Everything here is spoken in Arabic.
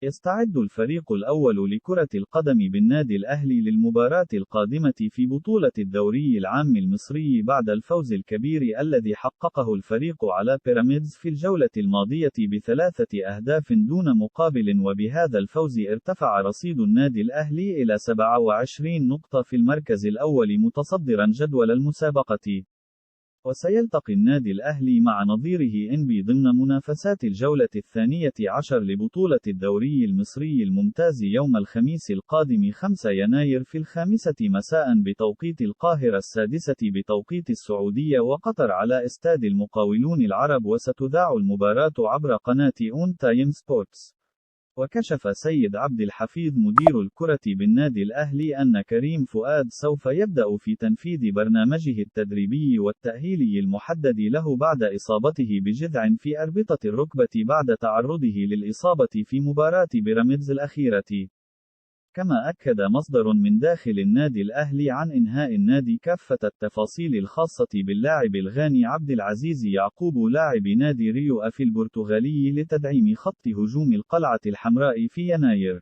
يستعد الفريق الأول لكرة القدم بالنادي الأهلي للمباراة القادمة في بطولة الدوري العام المصري بعد الفوز الكبير الذي حققه الفريق على بيراميدز في الجولة الماضية ب3 أهداف دون مقابل، وبهذا الفوز ارتفع رصيد النادي الأهلي إلى 27 نقطة في المركز الأول متصدرا جدول المسابقة. وسيلتقي النادي الأهلي مع نظيره إنبي ضمن منافسات الجولة 12 لبطولة الدوري المصري الممتاز يوم الخميس القادم 5 يناير في 5 مساء بتوقيت القاهرة، 6 بتوقيت السعودية وقطر على استاد المقاولون العرب، وستذاع المباراة عبر قناة أون تايم سبورتس. وكشف سيد عبد الحفيظ مدير الكرة بالنادي الأهلي أن كريم فؤاد سوف يبدأ في تنفيذ برنامجه التدريبي والتأهيلي المحدد له بعد إصابته بجذع في أربطة الركبة بعد تعرضه للإصابة في مباراة بيراميدز الأخيرة. كما أكد مصدر من داخل النادي الأهلي عن إنهاء النادي كافة التفاصيل الخاصة باللاعب الغاني عبد العزيز يعقوب لاعب نادي ريو أف البرتغالي لتدعيم خط هجوم القلعة الحمراء في يناير.